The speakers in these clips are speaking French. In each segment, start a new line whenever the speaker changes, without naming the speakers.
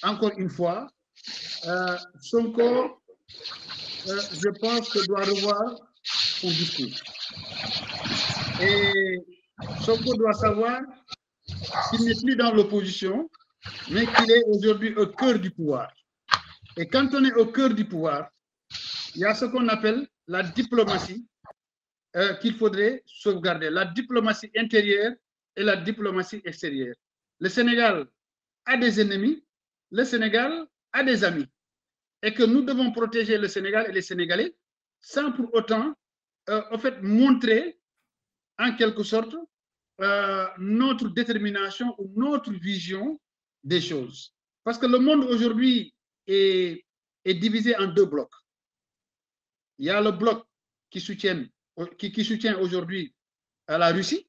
encore une fois, Sonko, je pense que doit revoir son discours. Et Sonko doit savoir qu'il n'est plus dans l'opposition, mais qu'il est aujourd'hui au cœur du pouvoir. Et quand on est au cœur du pouvoir, il y a ce qu'on appelle la diplomatie qu'il faudrait sauvegarder, la diplomatie intérieure et la diplomatie extérieure. Le Sénégal a des ennemis, le Sénégal a des amis. Et que nous devons protéger le Sénégal et les Sénégalais sans pour autant, en fait, montrer en quelque sorte notre détermination ou notre vision des choses. Parce que le monde aujourd'hui est divisé en deux blocs. Il y a le bloc qui soutient aujourd'hui la Russie.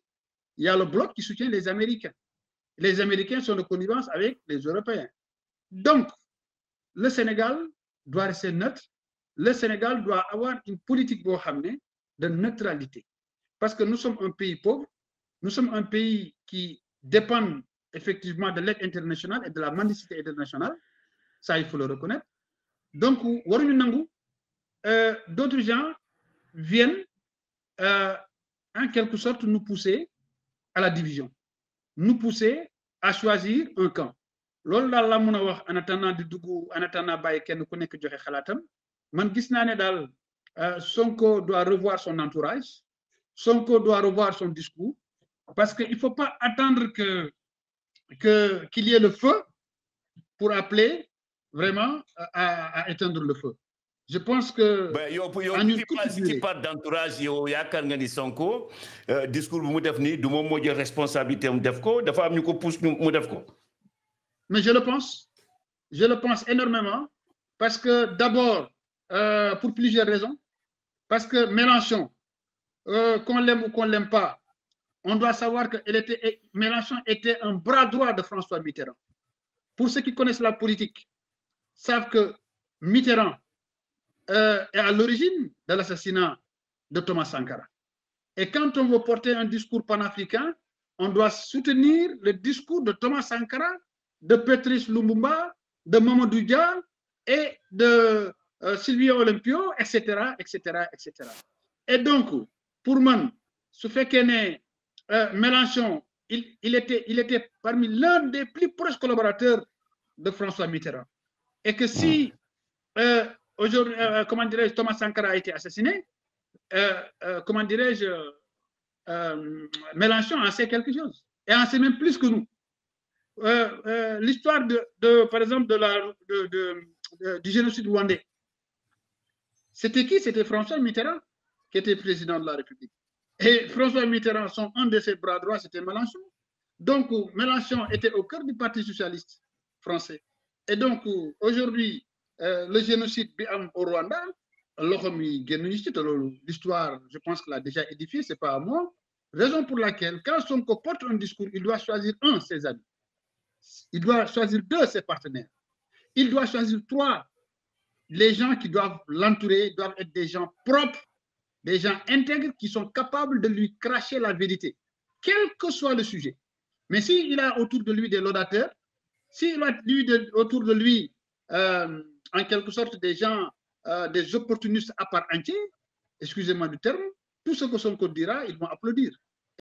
Il y a le bloc qui soutient les Américains. Les Américains sont de connivence avec les Européens. Donc, le Sénégal doit rester neutre. Le Sénégal doit avoir une politique de neutralité. Parce que nous sommes un pays pauvre. Nous sommes un pays qui dépend effectivement de l'aide internationale et de la mendicité internationale. Ça, il faut le reconnaître. Donc, d'autres gens viennent en quelque sorte nous pousser à la division, nous pousser à choisir un camp. Loolu daal la mën a wax en attendant di dugg en attendant bàyyi kenn ku nekk joxe xalaatam man gis naa ne daal Sonko doit revoir son entourage, Sonko doit revoir son discours, parce qu'il ne faut pas attendre qu'il y ait le feu pour appeler vraiment à éteindre le feu. Je pense que
si part d'entourage yow yaakaar nga ni Sonko discours bu mu def ni du moom moo jël responsabilité mu def ko dafa am ñu ko pousse mu def ko.
Mais je le pense énormément parce que d'abord pour plusieurs raisons, parce que Mélenchon qu'on l'aime ou qu'on l'aime pas, on doit savoir que Mélenchon était un bras droit de François Mitterrand. Pour ceux qui connaissent la politique, savent que Mitterrand est à l'origine de l'assassinat de Thomas Sankara. Et quand on veut porter un discours panafricain, on doit soutenir le discours de Thomas Sankara, de Patrice Lumumba, de Mamadou Dia et de Silvio Olympio, etc., etc., etc. Et donc, pour moi, ce fait qu'est Mélenchon, il était parmi l'un des plus proches collaborateurs de François Mitterrand. Et que si aujourd'hui, comment dirais-je, Thomas Sankara a été assassiné, comment dirais-je, Mélenchon en sait quelque chose. Et en sait même plus que nous. L'histoire par exemple, du génocide rwandais. C'était qui? C'était François Mitterrand qui était président de la République. Et François Mitterrand, un de ses bras droits, c'était Mélenchon. Donc, Mélenchon était au cœur du Parti socialiste français. Et donc, aujourd'hui, le génocide au Rwanda, l'histoire, je pense qu'il l'a déjà édifié, ce n'est pas à moi. Raison pour laquelle, quand Sonko porte un discours, il doit choisir un, ses amis. Il doit choisir deux, ses partenaires. Il doit choisir trois, les gens qui doivent l'entourer, doivent être des gens propres, des gens intègres qui sont capables de lui cracher la vérité, quel que soit le sujet. Mais s'il a autour de lui des laudateurs, s'il a autour de lui, en quelque sorte, des gens, des opportunistes à part entière, excusez-moi du terme, tout ce que Sonko dira, ils vont applaudir.